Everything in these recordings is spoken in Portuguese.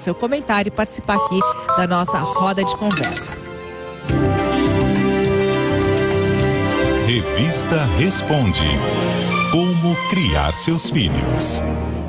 seu comentário e participar aqui da nossa roda de conversa. Revista Responde. Como criar seus filhos.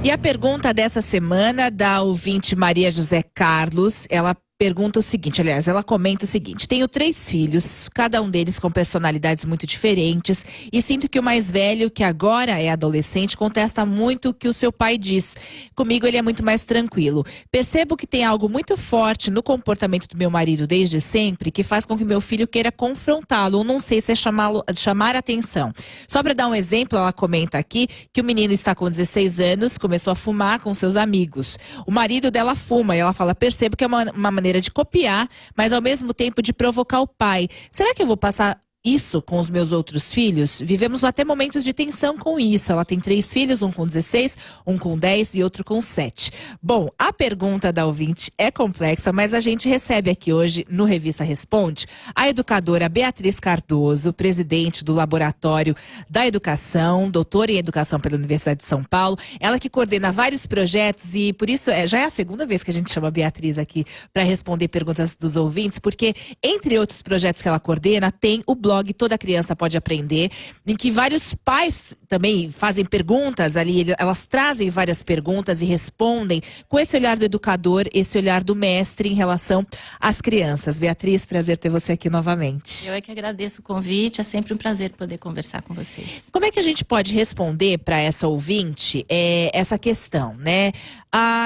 E a pergunta dessa semana da ouvinte Maria José Carlos, ela pergunta o seguinte, aliás, ela comenta o seguinte: tenho 3 filhos, cada um deles com personalidades muito diferentes, e sinto que o mais velho, que agora é adolescente, contesta muito o que o seu pai diz. Comigo ele é muito mais tranquilo. Percebo que tem algo muito forte no comportamento do meu marido desde sempre, que faz com que meu filho queira confrontá-lo, ou não sei se é chamar atenção. Só para dar um exemplo, ela comenta aqui que o menino está com 16 anos, começou a fumar com seus amigos. O marido dela fuma, e ela fala, percebo que é uma maneira de copiar, mas ao mesmo tempo de provocar o pai. Será que eu vou passar isso com os meus outros filhos? Vivemos até momentos de tensão com isso. Ela tem 3 filhos, um com 16, um com 10 e outro com 7. Bom, a pergunta da ouvinte é complexa, mas a gente recebe aqui hoje no Revista Responde a educadora Beatriz Cardoso, presidente do Laboratório da Educação, doutora em Educação pela Universidade de São Paulo. Ela que coordena vários projetos e por isso já é a segunda vez que a gente chama a Beatriz aqui para responder perguntas dos ouvintes, porque entre outros projetos que ela coordena, tem o blog Toda Criança Pode Aprender, em que vários pais também fazem perguntas ali, elas trazem várias perguntas e respondem com esse olhar do educador, esse olhar do mestre em relação às crianças. Beatriz, prazer ter você aqui novamente. Eu é que agradeço o convite, é sempre um prazer poder conversar com vocês. Como é que a gente pode responder para essa ouvinte essa questão, né?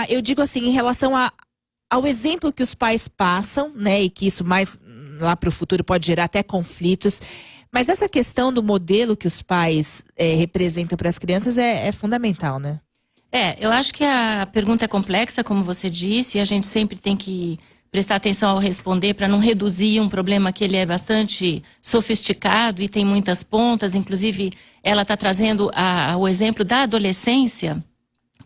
Eu digo assim, em relação ao exemplo que os pais passam, né, e que isso mais lá para o futuro pode gerar até conflitos, mas essa questão do modelo que os pais representam para as crianças é fundamental, né? Eu acho que a pergunta é complexa, como você disse, e a gente sempre tem que prestar atenção ao responder para não reduzir um problema que ele é bastante sofisticado e tem muitas pontas. Inclusive, ela está trazendo o exemplo da adolescência,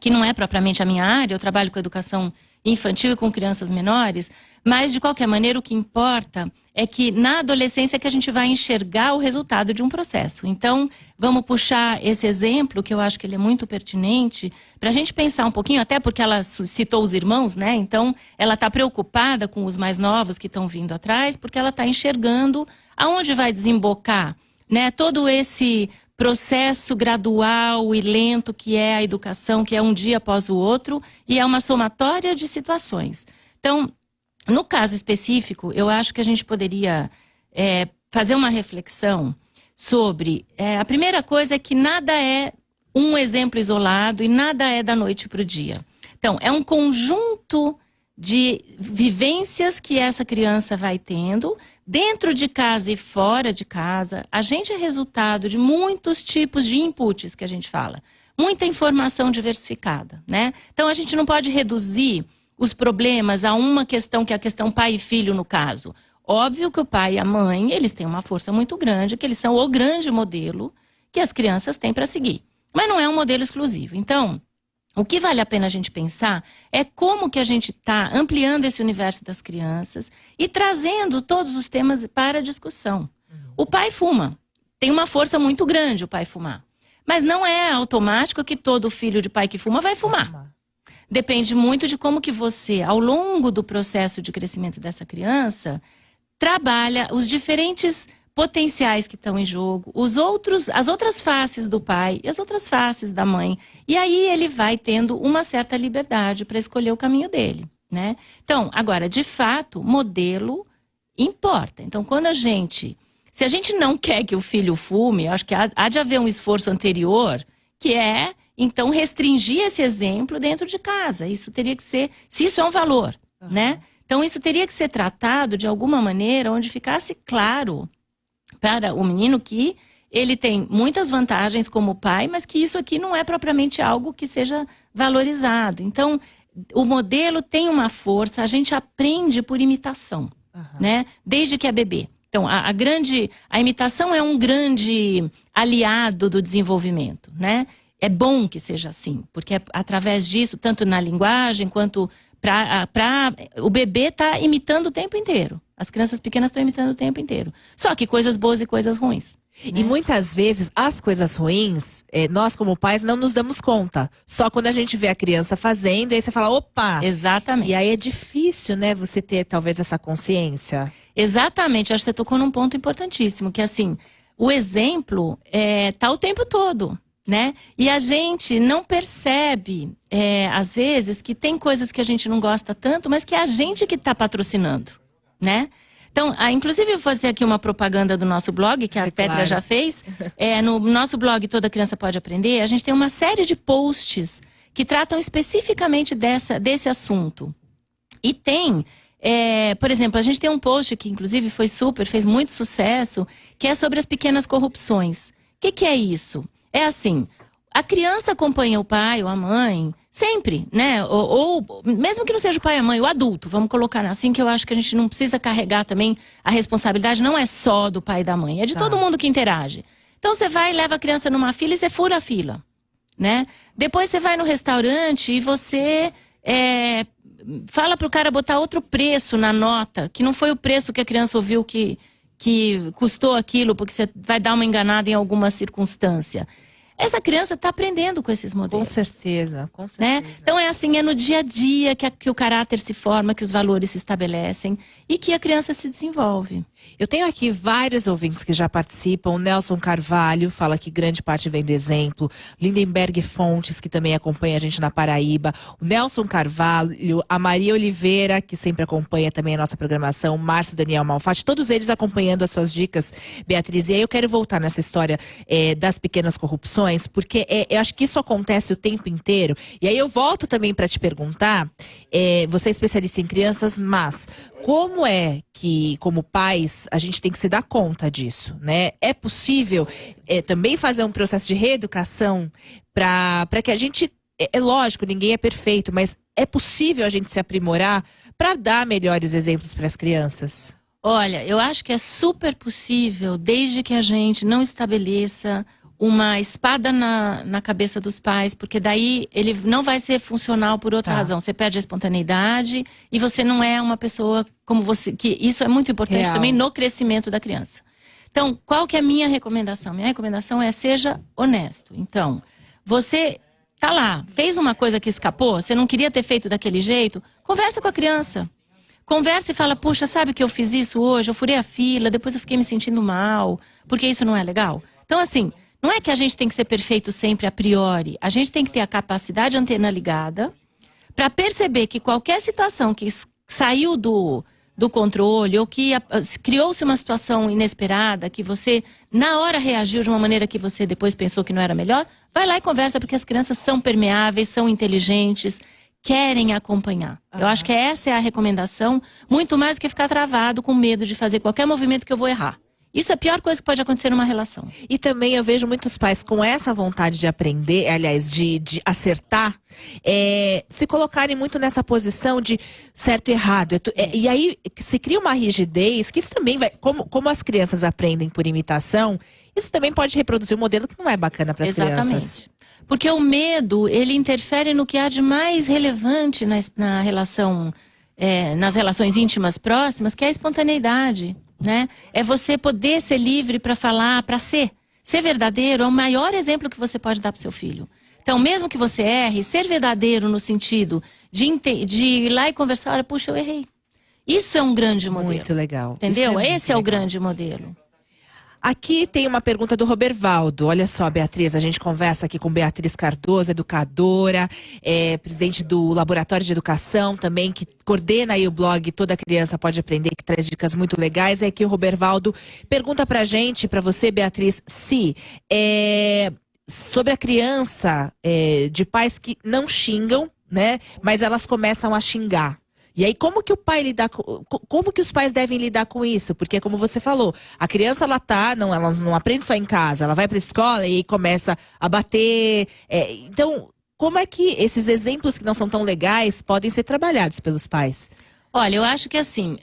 que não é propriamente a minha área. Eu trabalho com educação infantil e com crianças menores, mas de qualquer maneira o que importa é que na adolescência é que a gente vai enxergar o resultado de um processo. Então, vamos puxar esse exemplo, que eu acho que ele é muito pertinente, para a gente pensar um pouquinho, até porque ela citou os irmãos, né? Então, ela está preocupada com os mais novos que estão vindo atrás, porque ela está enxergando aonde vai desembocar, né, todo esse processo gradual e lento que é a educação, que é um dia após o outro, e é uma somatória de situações. Então, no caso específico, eu acho que a gente poderia fazer uma reflexão sobre... a primeira coisa é que nada é um exemplo isolado e nada é da noite para o dia. Então, é um conjunto de vivências que essa criança vai tendo, dentro de casa e fora de casa. A gente é resultado de muitos tipos de inputs que a gente fala. Muita informação diversificada, né? Então, a gente não pode reduzir os problemas a uma questão, que é a questão pai e filho, no caso. Óbvio que o pai e a mãe, eles têm uma força muito grande, que eles são o grande modelo que as crianças têm para seguir. Mas não é um modelo exclusivo. Então, o que vale a pena a gente pensar é como que a gente está ampliando esse universo das crianças e trazendo todos os temas para a discussão. O pai fuma. Tem uma força muito grande o pai fumar. Mas não é automático que todo filho de pai que fuma vai fumar. Depende muito de como que você, ao longo do processo de crescimento dessa criança, trabalha os diferentes potenciais que estão em jogo, as outras faces do pai e as outras faces da mãe. E aí ele vai tendo uma certa liberdade para escolher o caminho dele, né? Então, agora, de fato, modelo importa. Então, se a gente não quer que o filho fume, acho que há de haver um esforço anterior, que é, então, restringir esse exemplo dentro de casa. Isso teria que ser, se isso é um valor, né? Então, isso teria que ser tratado de alguma maneira onde ficasse claro para o menino que ele tem muitas vantagens como pai, mas que isso aqui não é propriamente algo que seja valorizado. Então, o modelo tem uma força, a gente aprende por imitação, né? Desde que é bebê. Então, a imitação é um grande aliado do desenvolvimento, né? É bom que seja assim, porque através disso, tanto na linguagem quanto o bebê está imitando o tempo inteiro. As crianças pequenas estão imitando o tempo inteiro. Só que coisas boas e coisas ruins. E muitas vezes, as coisas ruins, nós como pais não nos damos conta. Só quando a gente vê a criança fazendo, aí você fala, opa! Exatamente. E aí é difícil, né, você ter talvez essa consciência. Exatamente, acho que você tocou num ponto importantíssimo, que assim, o exemplo tá o tempo todo, né? E a gente não percebe, às vezes, que tem coisas que a gente não gosta tanto, mas que é a gente que está patrocinando, né? Então, inclusive eu vou fazer aqui uma propaganda do nosso blog, que a Petra já fez. No nosso blog Toda Criança Pode Aprender, a gente tem uma série de posts que tratam especificamente desse assunto. E tem, por exemplo, a gente tem um post que inclusive fez muito sucesso, que é sobre as pequenas corrupções. O que é isso? É assim, a criança acompanha o pai ou a mãe sempre, né? Ou mesmo que não seja o pai e a mãe, o adulto, vamos colocar assim, que eu acho que a gente não precisa carregar também a responsabilidade, não é só do pai e da mãe, é de todo mundo que interage. Então você vai e leva a criança numa fila e você fura a fila, né? Depois você vai no restaurante e você fala pro cara botar outro preço na nota, que não foi o preço que a criança ouviu que custou aquilo, porque você vai dar uma enganada em alguma circunstância. Essa criança está aprendendo com esses modelos. Com certeza, com certeza. Né? Então é assim, é no dia a dia que o caráter se forma, que os valores se estabelecem e que a criança se desenvolve. Eu tenho aqui vários ouvintes que já participam. O Nelson Carvalho fala que grande parte vem do exemplo. Lindenberg Fontes, que também acompanha a gente na Paraíba. O Nelson Carvalho, a Maria Oliveira, que sempre acompanha também a nossa programação. Márcio Daniel Malfatti, todos eles acompanhando as suas dicas, Beatriz. E aí eu quero voltar nessa história das pequenas corrupções, porque eu acho que isso acontece o tempo inteiro. E aí eu volto também para te perguntar, você é especialista em crianças, mas como é que, como pais, a gente tem que se dar conta disso, né? É possível também fazer um processo de reeducação para que a gente... É lógico, ninguém é perfeito, mas é possível a gente se aprimorar para dar melhores exemplos para as crianças? Olha, eu acho que é super possível, desde que a gente não estabeleça uma espada na cabeça dos pais, porque daí ele não vai ser funcional por outra razão. Você perde a espontaneidade e você não é uma pessoa como você... que isso é muito importante também no crescimento da criança. Então, qual que é a minha recomendação? Minha recomendação é seja honesto. Então, você tá lá, fez uma coisa que escapou, você não queria ter feito daquele jeito, conversa com a criança. Conversa e fala, puxa, sabe que eu fiz isso hoje? Eu furei a fila, depois eu fiquei me sentindo mal, porque isso não é legal. Então, assim... não é que a gente tem que ser perfeito sempre a priori. A gente tem que ter a capacidade de antena ligada para perceber que qualquer situação que saiu do controle ou que criou-se uma situação inesperada, que você na hora reagiu de uma maneira que você depois pensou que não era melhor, vai lá e conversa, porque as crianças são permeáveis, são inteligentes, querem acompanhar. Eu acho que essa é a recomendação, muito mais do que ficar travado com medo de fazer qualquer movimento que eu vou errar. Isso é a pior coisa que pode acontecer numa relação. E também eu vejo muitos pais com essa vontade de aprender, aliás, de acertar, se colocarem muito nessa posição de certo e errado. E aí se cria uma rigidez, que isso também vai... Como as crianças aprendem por imitação, isso também pode reproduzir um modelo que não é bacana para as crianças. Exatamente. Porque o medo, ele interfere no que há de mais relevante na relação, nas relações íntimas próximas, que é a espontaneidade. Né? É você poder ser livre para falar, para ser. Ser verdadeiro é o maior exemplo que você pode dar para o seu filho. Então, mesmo que você erre, ser verdadeiro no sentido de ir lá e conversar, olha, puxa, eu errei. Isso é um grande modelo. Muito legal. Entendeu? Esse é o grande modelo. Aqui tem uma pergunta do Robervaldo. Olha só, Beatriz, a gente conversa aqui com Beatriz Cardoso, educadora, presidente do Laboratório de Educação também, que coordena aí o blog Toda Criança Pode Aprender, que traz dicas muito legais. É que o Robervaldo pergunta pra gente, pra você, Beatriz, se sobre a criança de pais que não xingam, né, mas elas começam a xingar. E aí, como que o pai como que os pais devem lidar com isso? Porque, como você falou, a criança, ela não aprende só em casa, ela vai para a escola e aí começa a bater. Então, como é que esses exemplos que não são tão legais podem ser trabalhados pelos pais? Olha, eu acho que assim,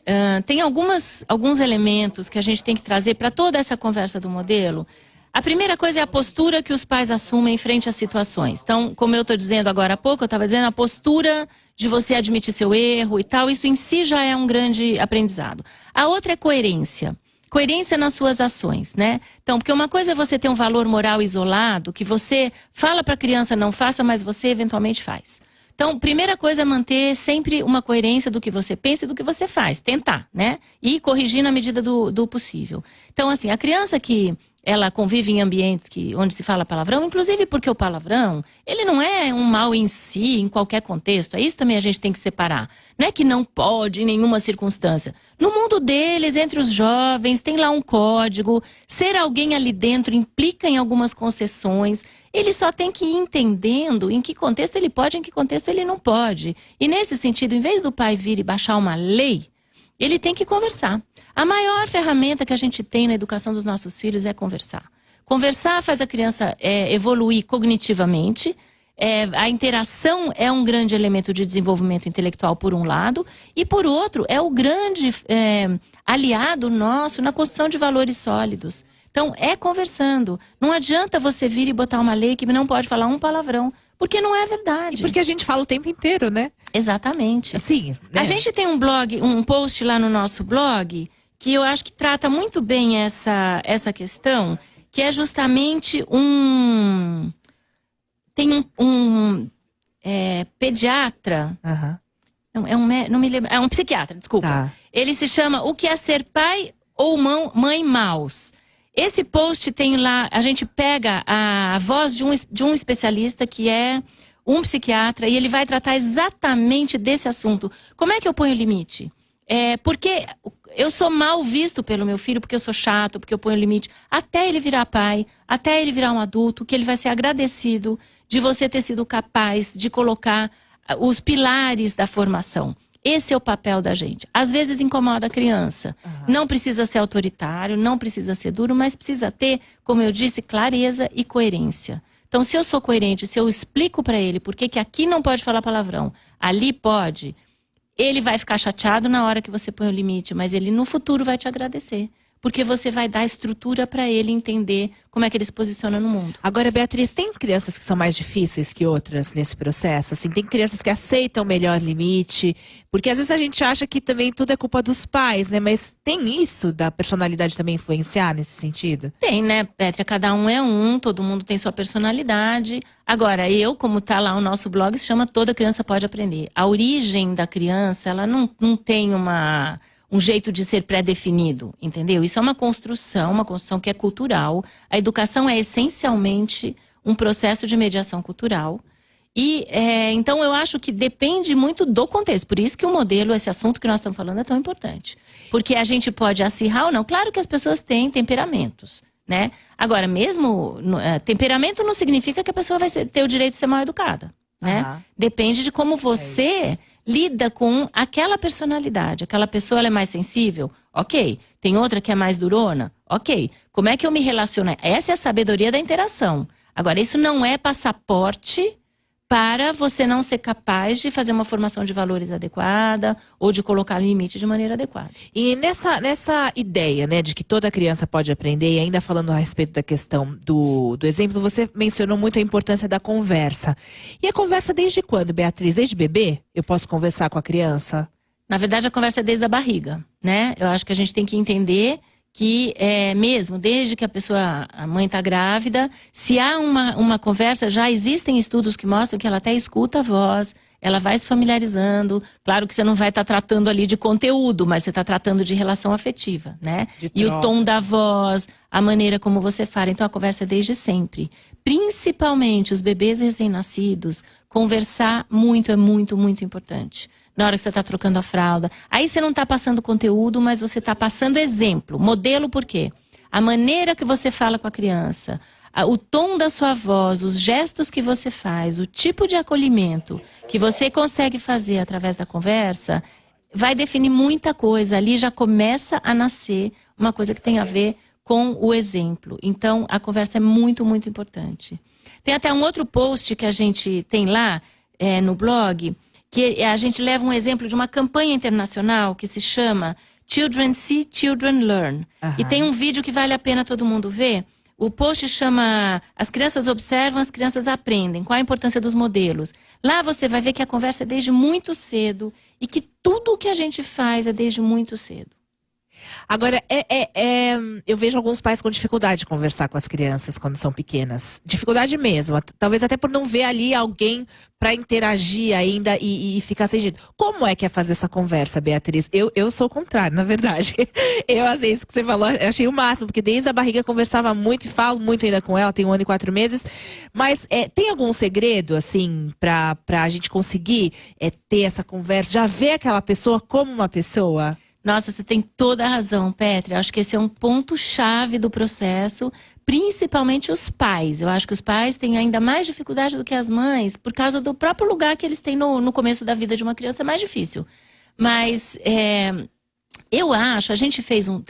tem alguns elementos que a gente tem que trazer para toda essa conversa do modelo. A primeira coisa é a postura que os pais assumem frente às situações. Então, como eu estou dizendo agora há pouco, eu estava dizendo a postura de você admitir seu erro e tal, isso em si já é um grande aprendizado. A outra é coerência. Coerência nas suas ações, né? Então, porque uma coisa é você ter um valor moral isolado, que você fala para a criança não faça, mas você eventualmente faz. Então, primeira coisa é manter sempre uma coerência do que você pensa e do que você faz. Tentar, né? E corrigir na medida do possível. Então, assim, a criança que ela convive em ambientes onde se fala palavrão, inclusive porque o palavrão, ele não é um mal em si, em qualquer contexto. É isso também a gente tem que separar. Não é que não pode em nenhuma circunstância. No mundo deles, entre os jovens, tem lá um código. Ser alguém ali dentro implica em algumas concessões. Ele só tem que ir entendendo em que contexto ele pode, em que contexto ele não pode. E nesse sentido, em vez do pai vir e baixar uma lei, ele tem que conversar. A maior ferramenta que a gente tem na educação dos nossos filhos é conversar. Conversar faz a criança evoluir cognitivamente. A interação é um grande elemento de desenvolvimento intelectual, por um lado. E, por outro, é o grande aliado nosso na construção de valores sólidos. Então, é conversando. Não adianta você vir e botar uma lei que não pode falar um palavrão, porque não é verdade. E porque a gente fala o tempo inteiro, né? Exatamente. Assim, né? A gente tem um post lá no nosso blog, que eu acho que trata muito bem essa questão, que é justamente tem um pediatra. Aham. Não me lembro. É um psiquiatra, desculpa. Tá. Ele se chama O que é ser pai ou mãe maus. Esse post tem lá, a gente pega a voz de um especialista que é um psiquiatra e ele vai tratar exatamente desse assunto. Como é que eu ponho limite? Porque eu sou mal visto pelo meu filho, porque eu sou chato, porque eu ponho limite. Até ele virar pai, até ele virar um adulto, que ele vai ser agradecido de você ter sido capaz de colocar os pilares da formação. Esse é o papel da gente. Às vezes incomoda a criança. Uhum. Não precisa ser autoritário, não precisa ser duro, mas precisa ter, como eu disse, clareza e coerência. Então, se eu sou coerente, se eu explico para ele por que aqui não pode falar palavrão, ali pode, ele vai ficar chateado na hora que você põe o limite, mas ele no futuro vai te agradecer. Porque você vai dar estrutura para ele entender como é que ele se posiciona no mundo. Agora, Beatriz, tem crianças que são mais difíceis que outras nesse processo? Assim, tem crianças que aceitam melhor limite? Porque às vezes a gente acha que também tudo é culpa dos pais, né? Mas tem isso da personalidade também influenciar nesse sentido? Tem, né, Pétria? Cada um é um, todo mundo tem sua personalidade. Agora, como tá lá o nosso blog, se chama Toda Criança Pode Aprender. A origem da criança, ela não tem um jeito de ser pré-definido, entendeu? Isso é uma construção que é cultural. A educação é essencialmente um processo de mediação cultural. E, então, eu acho que depende muito do contexto. Por isso que o modelo, esse assunto que nós estamos falando, é tão importante. Porque a gente pode acirrar ou não. Claro que as pessoas têm temperamentos, né? Agora, mesmo temperamento não significa que a pessoa vai ter o direito de ser mal educada, né? Uhum. Depende de como você lida com aquela personalidade. Aquela pessoa, ela é mais sensível? Ok. Tem outra que é mais durona? Ok. Como é que eu me relaciono? Essa é a sabedoria da interação. Agora, isso não é passaporte para você não ser capaz de fazer uma formação de valores adequada ou de colocar limite de maneira adequada. E nessa ideia, né, de que toda criança pode aprender, e ainda falando a respeito da questão do exemplo, você mencionou muito a importância da conversa. E a conversa desde quando, Beatriz? Desde bebê? Eu posso conversar com a criança? Na verdade, a conversa é desde a barriga, né? Eu acho que a gente tem que entender que mesmo desde que a mãe está grávida, se há uma conversa, já existem estudos que mostram que ela até escuta a voz, ela vai se familiarizando. Claro que você não vai estar tratando ali de conteúdo, mas você está tratando de relação afetiva, né? E o tom da voz, a maneira como você fala. Então a conversa é desde sempre. Principalmente os bebês recém-nascidos, conversar muito é muito, muito importante. Na hora que você está trocando a fralda. Aí você não está passando conteúdo, mas você está passando exemplo. Modelo por quê? A maneira que você fala com a criança, o tom da sua voz, os gestos que você faz, o tipo de acolhimento que você consegue fazer através da conversa, vai definir muita coisa. Ali já começa a nascer uma coisa que tem a ver com o exemplo. Então, a conversa é muito, muito importante. Tem até um outro post que a gente tem lá no blog, que a gente leva um exemplo de uma campanha internacional que se chama Children See, Children Learn. Uhum. E tem um vídeo que vale a pena todo mundo ver. O post chama As Crianças Observam, as Crianças Aprendem. Qual a importância dos modelos? Lá você vai ver que a conversa é desde muito cedo e que tudo o que a gente faz é desde muito cedo. Agora, eu vejo alguns pais com dificuldade de conversar com as crianças quando são pequenas. Dificuldade mesmo. Talvez até por não ver ali alguém para interagir ainda e ficar sem jeito. Como é que é fazer essa conversa, Beatriz? Eu sou o contrário, na verdade. Eu, às vezes, que você falou, eu achei o máximo, porque desde a barriga eu conversava muito e falo muito ainda com ela, tem 1 ano e 4 meses. Mas tem algum segredo, assim, pra a gente conseguir ter essa conversa? Já ver aquela pessoa como uma pessoa? Nossa, você tem toda a razão, Petri. Acho que esse é um ponto-chave do processo, principalmente os pais. Eu acho que os pais têm ainda mais dificuldade do que as mães, por causa do próprio lugar que eles têm no começo da vida de uma criança, é mais difícil. Mas eu acho, a gente fez o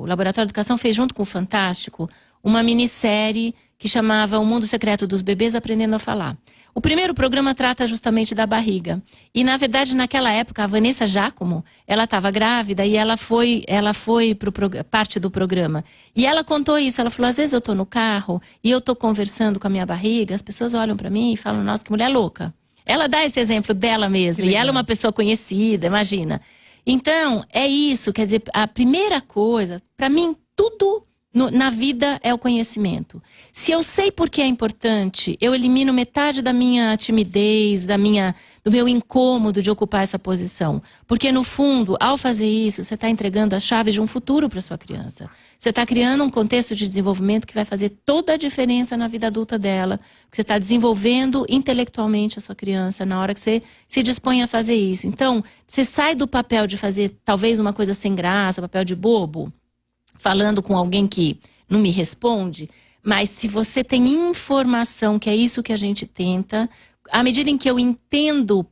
Laboratório de Educação fez junto com o Fantástico, uma minissérie que chamava O Mundo Secreto dos Bebês Aprendendo a Falar. O primeiro programa trata justamente da barriga. E, na verdade, naquela época, a Vanessa Giacomo, ela estava grávida e ela foi para parte do programa. E ela contou isso, ela falou, às vezes eu estou no carro e eu estou conversando com a minha barriga, as pessoas olham para mim e falam, nossa, que mulher louca. Ela dá esse exemplo dela mesma, e ela é uma pessoa conhecida, imagina. Então, é isso, quer dizer, a primeira coisa, para mim, tudo na vida é o conhecimento. Se eu sei por que é importante, eu elimino metade da minha timidez, do meu incômodo de ocupar essa posição. Porque, no fundo, ao fazer isso, você está entregando as chaves de um futuro para sua criança. Você está criando um contexto de desenvolvimento que vai fazer toda a diferença na vida adulta dela. Você está desenvolvendo intelectualmente a sua criança na hora que você se dispõe a fazer isso. Então, você sai do papel de fazer talvez uma coisa sem graça, papel de bobo, falando com alguém que não me responde, mas se você tem informação, que é isso que a gente tenta, à medida em que eu entendo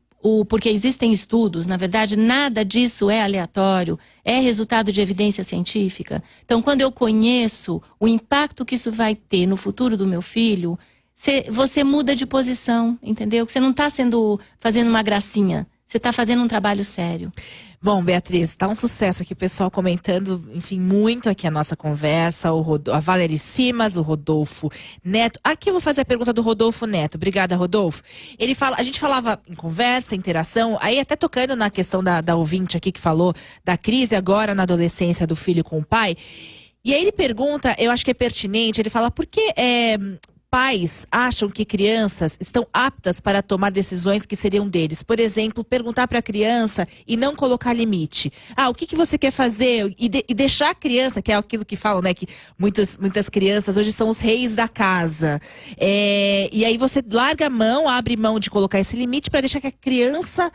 porque existem estudos, na verdade, nada disso é aleatório, é resultado de evidência científica. Então, quando eu conheço o impacto que isso vai ter no futuro do meu filho, você muda de posição, entendeu? Que você não está fazendo uma gracinha, você está fazendo um trabalho sério. Bom, Beatriz, tá um sucesso aqui, o pessoal comentando, enfim, muito aqui a nossa conversa, a Valerie Simas, o Rodolfo Neto. Aqui eu vou fazer a pergunta do Rodolfo Neto. Obrigada, Rodolfo. Ele fala, a gente falava em conversa, interação, aí até tocando na questão da ouvinte aqui que falou da crise agora na adolescência do filho com o pai. E aí ele pergunta, eu acho que é pertinente, ele fala, por que pais acham que crianças estão aptas para tomar decisões que seriam deles? Por exemplo, perguntar para a criança e não colocar limite. O que você quer fazer? E deixar a criança, que é aquilo que falam, né? Que muitas crianças hoje são os reis da casa. E aí você larga a mão, abre mão de colocar esse limite para deixar que a criança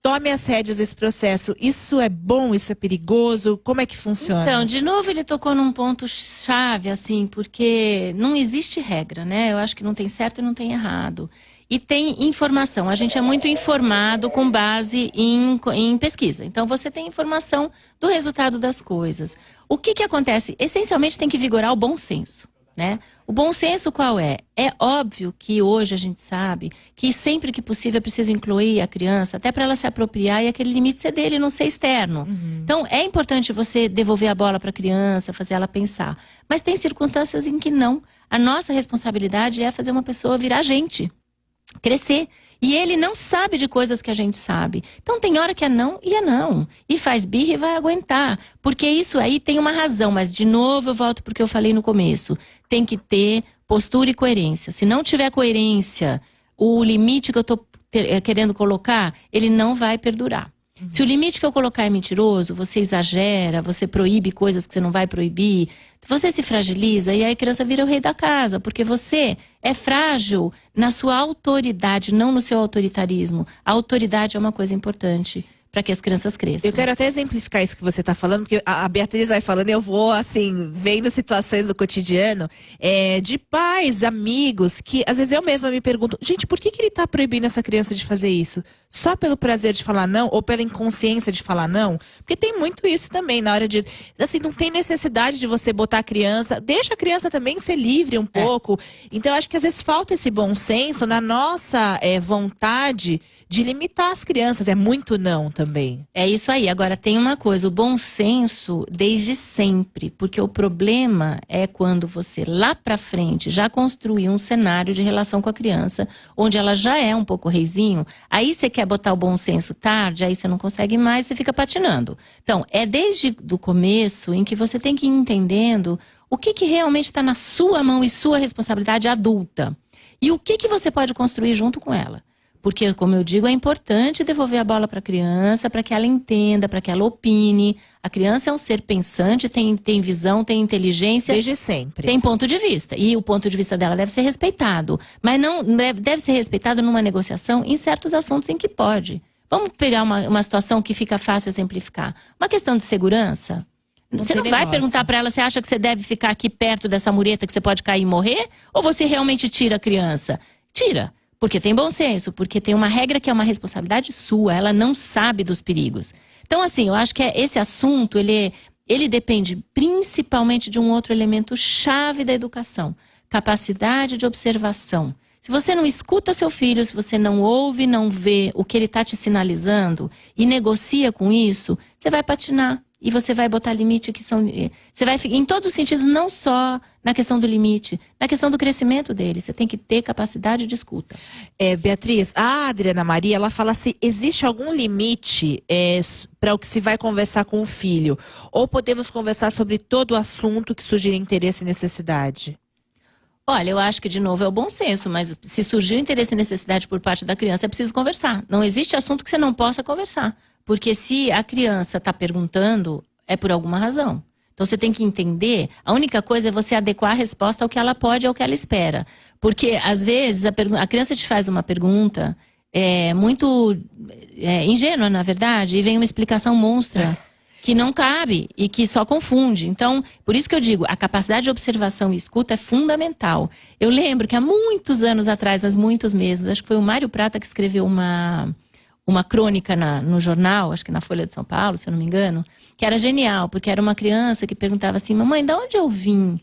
tome as rédeas desse processo. Isso é bom? Isso é perigoso? Como é que funciona? Então, de novo, ele tocou num ponto chave, assim, porque não existe regra, né? Eu acho que não tem certo e não tem errado. E tem informação. A gente é muito informado com base em pesquisa. Então, você tem informação do resultado das coisas. O que acontece? Essencialmente, tem que vigorar o bom senso, né? O bom senso qual é? É óbvio que hoje a gente sabe que sempre que possível é preciso incluir a criança, até para ela se apropriar e aquele limite ser dele, não ser externo. Então, é importante você devolver a bola para a criança, fazer ela pensar. Mas tem circunstâncias em que não. A nossa responsabilidade é fazer uma pessoa virar gente, crescer. E ele não sabe de coisas que a gente sabe. Então tem hora que é não e é não. E faz birra e vai aguentar. Porque isso aí tem uma razão. Mas de novo eu volto porque eu falei no começo. Tem que ter postura e coerência. Se não tiver coerência, o limite que eu estou querendo colocar, ele não vai perdurar. Se o limite que eu colocar é mentiroso, você exagera, você proíbe coisas que você não vai proibir, você se fragiliza e aí a criança vira o rei da casa, porque você é frágil na sua autoridade, não no seu autoritarismo. A autoridade é uma coisa importante para que as crianças cresçam. Eu quero até exemplificar isso que você está falando, porque a Beatriz vai falando e eu vou, assim, vendo situações do cotidiano de pais, de amigos, que às vezes eu mesma me pergunto, gente, por que ele está proibindo essa criança de fazer isso? Só pelo prazer de falar não ou pela inconsciência de falar não? Porque tem muito isso também, na hora de, assim, não tem necessidade de você botar a criança, deixa a criança também ser livre um pouco. Então eu acho que às vezes falta esse bom senso na nossa vontade de limitar as crianças, é muito não também. É isso aí. Agora, tem uma coisa, o bom senso desde sempre, porque o problema é quando você lá pra frente já construiu um cenário de relação com a criança, onde ela já é um pouco reizinho, aí você quer botar o bom senso tarde, aí você não consegue mais, você fica patinando. Então, é desde o começo em que você tem que ir entendendo o que realmente está na sua mão e sua responsabilidade adulta. E o que você pode construir junto com ela. Porque, como eu digo, é importante devolver a bola para a criança, para que ela entenda, para que ela opine. A criança é um ser pensante, tem visão, tem inteligência. Desde sempre. Tem ponto de vista. E o ponto de vista dela deve ser respeitado. Mas não deve ser respeitado numa negociação em certos assuntos em que pode. Vamos pegar uma situação que fica fácil exemplificar. Uma questão de segurança. Você não vai perguntar para ela, você acha que você deve ficar aqui perto dessa mureta que você pode cair e morrer? Ou você realmente tira a criança? Tira. Porque tem bom senso, porque tem uma regra que é uma responsabilidade sua, ela não sabe dos perigos. Então, assim, eu acho que esse assunto, ele depende principalmente de um outro elemento chave da educação, capacidade de observação. Se você não escuta seu filho, se você não ouve, não vê o que ele está te sinalizando e negocia com isso, você vai patinar. E você vai botar limite que são... Você vai em todos os sentidos, não só na questão do limite, na questão do crescimento dele. Você tem que ter capacidade de escuta. Beatriz, a Adriana Maria, ela fala se existe algum limite para o que se vai conversar com o filho. Ou podemos conversar sobre todo o assunto que surgir interesse e necessidade? Olha, eu acho que, de novo, é o bom senso, mas se surgir interesse e necessidade por parte da criança, é preciso conversar. Não existe assunto que você não possa conversar. Porque se a criança está perguntando, é por alguma razão. Então você tem que entender, a única coisa é você adequar a resposta ao que ela pode, ao que ela espera. Porque, às vezes, a criança te faz uma pergunta muito ingênua, na verdade, e vem uma explicação monstra que não cabe e que só confunde. Então, por isso que eu digo, a capacidade de observação e escuta é fundamental. Eu lembro que há muitos anos atrás, mas muitos mesmo, acho que foi o Mário Prata que escreveu uma crônica no jornal, acho que na Folha de São Paulo, se eu não me engano, que era genial, porque era uma criança que perguntava assim, mamãe, de onde eu vim?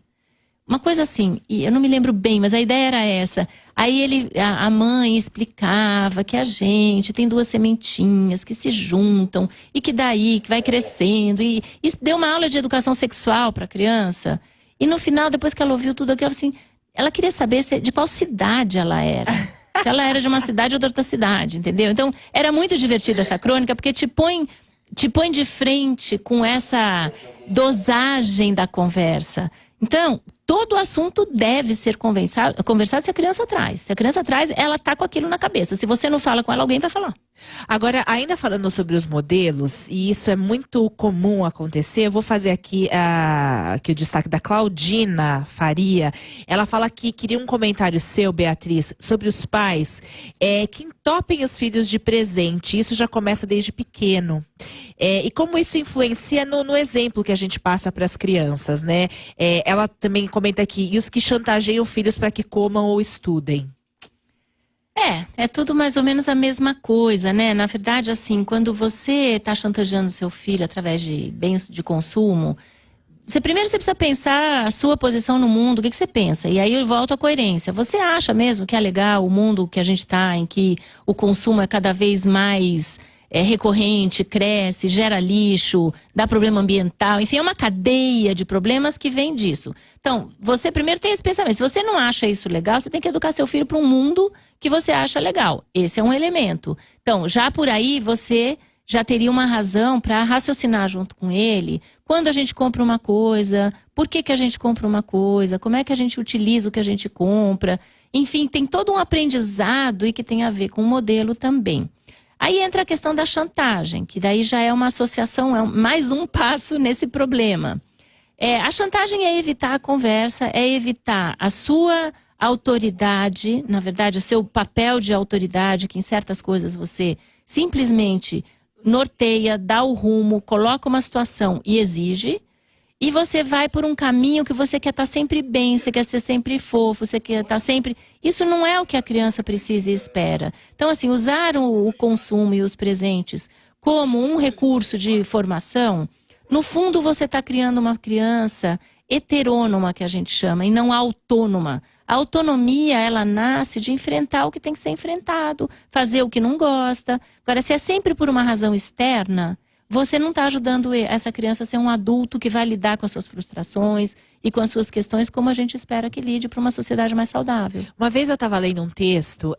Uma coisa assim, e eu não me lembro bem, mas a ideia era essa. Aí a mãe explicava que a gente tem duas sementinhas que se juntam, e que daí que vai crescendo, e deu uma aula de educação sexual para a criança. E no final, depois que ela ouviu tudo aquilo, assim, ela queria saber de qual cidade ela era. Se ela era de uma cidade ou de outra cidade, entendeu? Então, era muito divertida essa crônica, porque te põe de frente com essa dosagem da conversa. Então, todo assunto deve ser conversado se a criança traz. Se a criança traz, ela está com aquilo na cabeça. Se você não fala com ela, alguém vai falar. Agora, ainda falando sobre os modelos, e isso é muito comum acontecer, eu vou fazer aqui o destaque da Claudina Faria. Ela fala que queria um comentário seu, Beatriz, sobre os pais que entopem os filhos de presente. Isso já começa desde pequeno. E como isso influencia no exemplo que a gente passa para as crianças, né? Ela também comenta aqui, e os que chantageiam filhos para que comam ou estudem? É tudo mais ou menos a mesma coisa, né? Na verdade, assim, quando você está chantageando seu filho através de bens de consumo, primeiro você precisa pensar a sua posição no mundo, o que você pensa? E aí eu volto à coerência. Você acha mesmo que é legal o mundo que a gente está, em que o consumo é cada vez mais recorrente, cresce, gera lixo, dá problema ambiental, enfim, é uma cadeia de problemas que vem disso. Então, você primeiro tem esse pensamento. Se você não acha isso legal, você tem que educar seu filho para um mundo que você acha legal. Esse é um elemento. Então, já por aí, você já teria uma razão para raciocinar junto com ele. Quando a gente compra uma coisa, por que a gente compra uma coisa, como é que a gente utiliza o que a gente compra. Enfim, tem todo um aprendizado e que tem a ver com o modelo também. Aí entra a questão da chantagem, que daí já é uma associação, é mais um passo nesse problema. A chantagem é evitar a conversa, é evitar a sua autoridade, na verdade, o seu papel de autoridade, que em certas coisas você simplesmente norteia, dá o rumo, coloca uma situação e exige. E você vai por um caminho que você quer estar sempre bem, você quer ser sempre fofo, você quer estar sempre... Isso não é o que a criança precisa e espera. Então, assim, usar o consumo e os presentes como um recurso de formação, no fundo você está criando uma criança heterônoma, que a gente chama, e não autônoma. A autonomia, ela nasce de enfrentar o que tem que ser enfrentado, fazer o que não gosta. Agora, se é sempre por uma razão externa, você não está ajudando essa criança a ser um adulto que vai lidar com as suas frustrações e com as suas questões como a gente espera que lide para uma sociedade mais saudável. Uma vez eu estava lendo um texto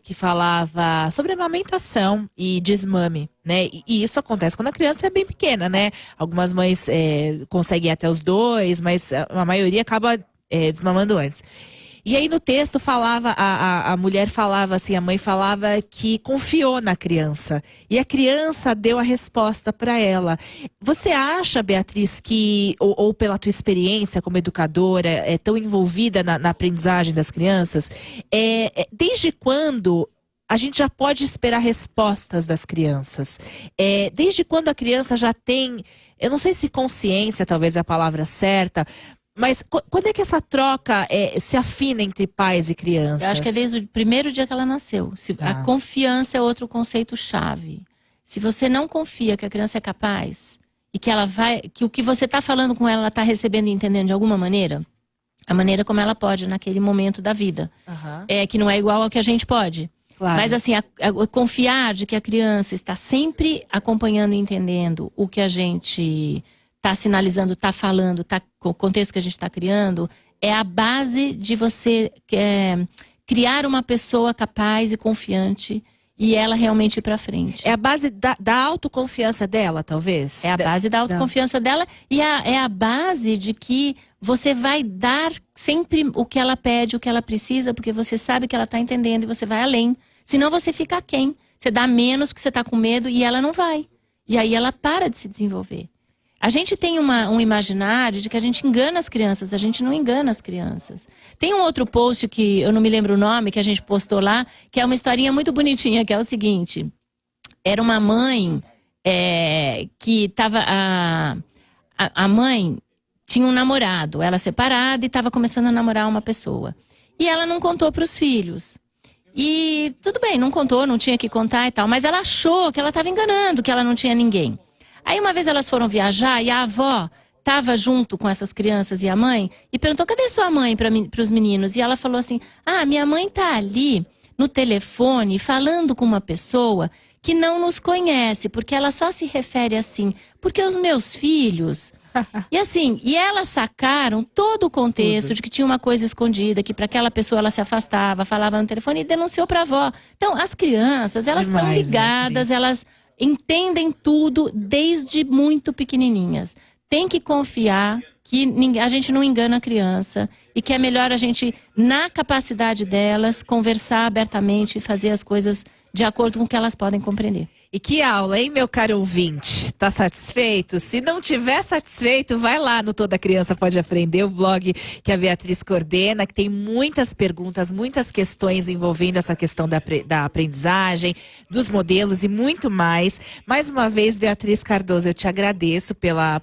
que falava sobre amamentação e desmame, né? E isso acontece quando a criança é bem pequena, né? Algumas mães conseguem ir até os 2, mas a maioria acaba desmamando antes. E aí no texto falava, a mulher falava assim, a mãe falava que confiou na criança. E a criança deu a resposta para ela. Você acha, Beatriz, que, ou pela tua experiência como educadora, tão envolvida na aprendizagem das crianças, desde quando a gente já pode esperar respostas das crianças? Desde quando a criança já tem, eu não sei se consciência talvez é a palavra certa, mas quando é que essa troca se afina entre pais e crianças? Eu acho que é desde o primeiro dia que ela nasceu. A confiança é outro conceito-chave. Se você não confia que a criança é capaz e que o que você está falando com ela está recebendo e entendendo de alguma maneira, a maneira como ela pode naquele momento da vida, que não é igual ao que a gente pode. Claro. Mas assim, confiar de que a criança está sempre acompanhando e entendendo o que a gente está sinalizando, está falando, o contexto que a gente está criando, é a base de você criar uma pessoa capaz e confiante e ela realmente ir para frente. É a base da autoconfiança dela, talvez? É a base da autoconfiança dela e é a base de que você vai dar sempre o que ela pede, o que ela precisa, porque você sabe que ela está entendendo e você vai além. Senão você fica aquém. Você dá menos porque você está com medo e ela não vai. E aí ela para de se desenvolver. A gente tem um imaginário de que a gente engana as crianças, a gente não engana as crianças. Tem um outro post que eu não me lembro o nome, que a gente postou lá, que é uma historinha muito bonitinha, que é o seguinte. Era uma mãe que estava... A mãe tinha um namorado, ela separada e estava começando a namorar uma pessoa. E ela não contou para os filhos. E tudo bem, não contou, não tinha que contar e tal, mas ela achou que ela estava enganando, que ela não tinha ninguém. Aí uma vez elas foram viajar e a avó estava junto com essas crianças e a mãe e perguntou, cadê sua mãe para os meninos? E ela falou assim, minha mãe está ali no telefone falando com uma pessoa que não nos conhece, porque ela só se refere assim, porque os meus filhos... E assim, e elas sacaram todo o contexto de que tinha uma coisa escondida, que para aquela pessoa ela se afastava, falava no telefone e denunciou para a avó. Então as crianças, elas estão ligadas, né, elas... entendem tudo desde muito pequenininhas. Tem que confiar que a gente não engana a criança e que é melhor a gente, na capacidade delas, conversar abertamente e fazer as coisas de acordo com o que elas podem compreender. E que aula, hein, meu caro ouvinte? Tá satisfeito? Se não tiver satisfeito, vai lá no Toda Criança Pode Aprender, o blog que a Beatriz coordena, que tem muitas perguntas, muitas questões envolvendo essa questão da aprendizagem, dos modelos e muito mais. Mais uma vez, Beatriz Cardoso, eu te agradeço pela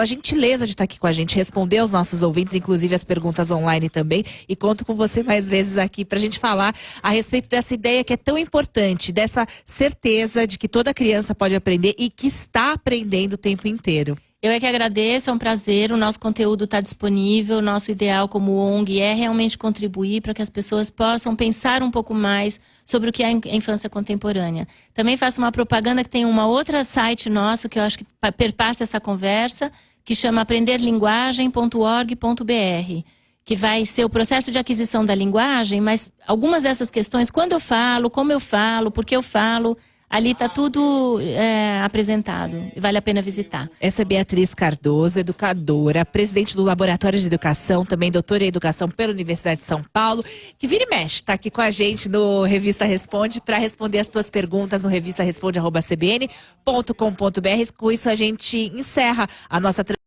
gentileza de estar aqui com a gente, responder aos nossos ouvintes, inclusive as perguntas online também, e conto com você mais vezes aqui para a gente falar a respeito dessa ideia que é tão importante, dessa certeza de que toda criança pode aprender e que está aprendendo o tempo inteiro. Eu é que agradeço, é um prazer, o nosso conteúdo está disponível, o nosso ideal como ONG é realmente contribuir para que as pessoas possam pensar um pouco mais sobre o que é a infância contemporânea. Também faço uma propaganda que tem uma outra site nosso, que eu acho que perpassa essa conversa, que chama aprenderlinguagem.org.br, que vai ser o processo de aquisição da linguagem, mas algumas dessas questões, quando eu falo, como eu falo, por que eu falo... Ali está tudo apresentado e vale a pena visitar. Essa é Beatriz Cardoso, educadora, presidente do Laboratório de Educação, também doutora em Educação pela Universidade de São Paulo, que vira e mexe, está aqui com a gente no Revista Responde para responder as tuas perguntas no revistaresponde@cbn.com.br. Com isso a gente encerra a nossa